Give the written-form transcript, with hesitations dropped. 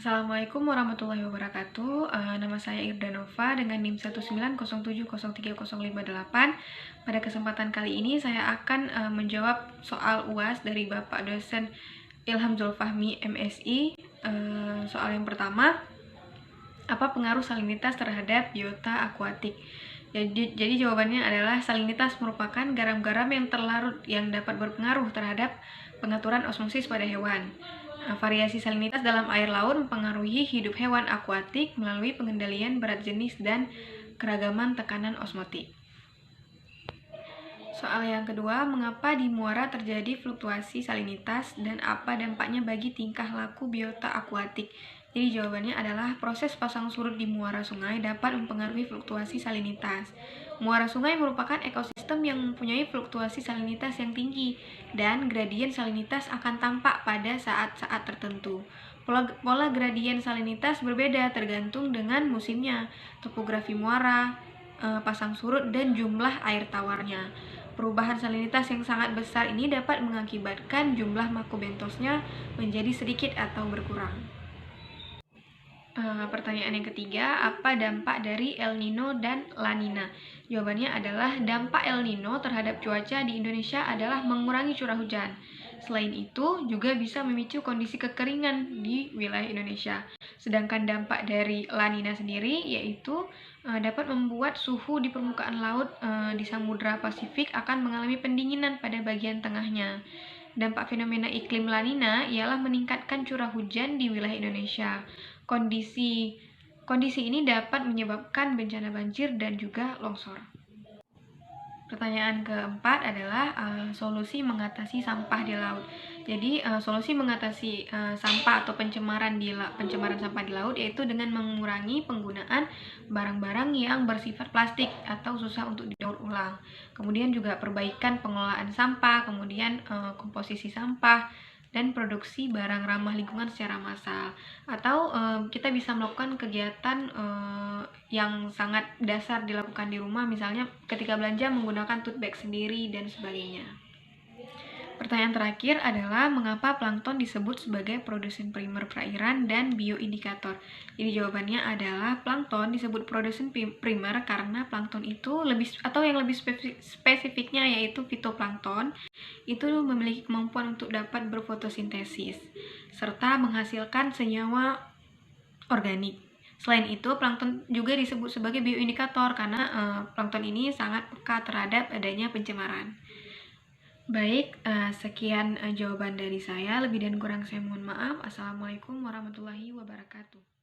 Assalamualaikum warahmatullahi wabarakatuh. Nama saya Irdanova dengan NIM 190703058. Pada kesempatan kali ini saya akan menjawab soal UAS dari Bapak dosen Ilham Zulfahmi MSI. Soal yang pertama, apa pengaruh salinitas terhadap biota akuatik? Jadi jawabannya adalah salinitas merupakan garam-garam yang terlarut yang dapat berpengaruh terhadap pengaturan osmosis pada hewan. Variasi salinitas dalam air laut mempengaruhi hidup hewan akuatik melalui pengendalian berat jenis dan keragaman tekanan osmotik. Soal yang kedua, mengapa di muara terjadi fluktuasi salinitas dan apa dampaknya bagi tingkah laku biota akuatik? Jadi jawabannya adalah proses pasang surut di muara sungai dapat mempengaruhi fluktuasi salinitas. Muara sungai merupakan ekosistem yang mempunyai fluktuasi salinitas yang tinggi dan gradien salinitas akan tampak pada saat-saat tertentu. Pola gradien salinitas berbeda tergantung dengan musimnya, topografi muara, pasang surut, dan jumlah air tawarnya. Perubahan salinitas yang sangat besar ini dapat mengakibatkan jumlah makobentosnya menjadi sedikit atau berkurang. Pertanyaan yang ketiga, apa dampak dari El Nino dan La Nina? Jawabannya adalah dampak El Nino terhadap cuaca di Indonesia adalah mengurangi curah hujan. Selain itu, juga bisa memicu kondisi kekeringan di wilayah Indonesia. Sedangkan dampak dari La Nina sendiri yaitu dapat membuat suhu di permukaan laut di Samudra Pasifik akan mengalami pendinginan pada bagian tengahnya. Dampak fenomena iklim La Nina ialah meningkatkan curah hujan di wilayah Indonesia. Kondisi ini dapat menyebabkan bencana banjir dan juga longsor. Pertanyaan keempat adalah solusi mengatasi sampah di laut. Jadi solusi mengatasi sampah atau pencemaran sampah di laut yaitu dengan mengurangi penggunaan barang-barang yang bersifat plastik atau susah untuk didaur ulang. Kemudian juga perbaikan pengelolaan sampah, kemudian komposisi sampah, dan produksi barang ramah lingkungan secara massal. Atau kita bisa melakukan kegiatan yang sangat dasar dilakukan di rumah, misalnya ketika belanja menggunakan tote bag sendiri dan sebagainya. Pertanyaan terakhir adalah mengapa plankton disebut sebagai produsen primer perairan dan bioindikator. Jadi jawabannya adalah plankton disebut produsen primer karena plankton itu yang lebih spesifiknya yaitu fitoplankton itu memiliki kemampuan untuk dapat berfotosintesis serta menghasilkan senyawa organik. Selain itu, plankton juga disebut sebagai bioindikator karena plankton ini sangat peka terhadap adanya pencemaran. Baik, sekian jawaban dari saya. Lebih dan kurang saya mohon maaf. Assalamualaikum warahmatullahi wabarakatuh.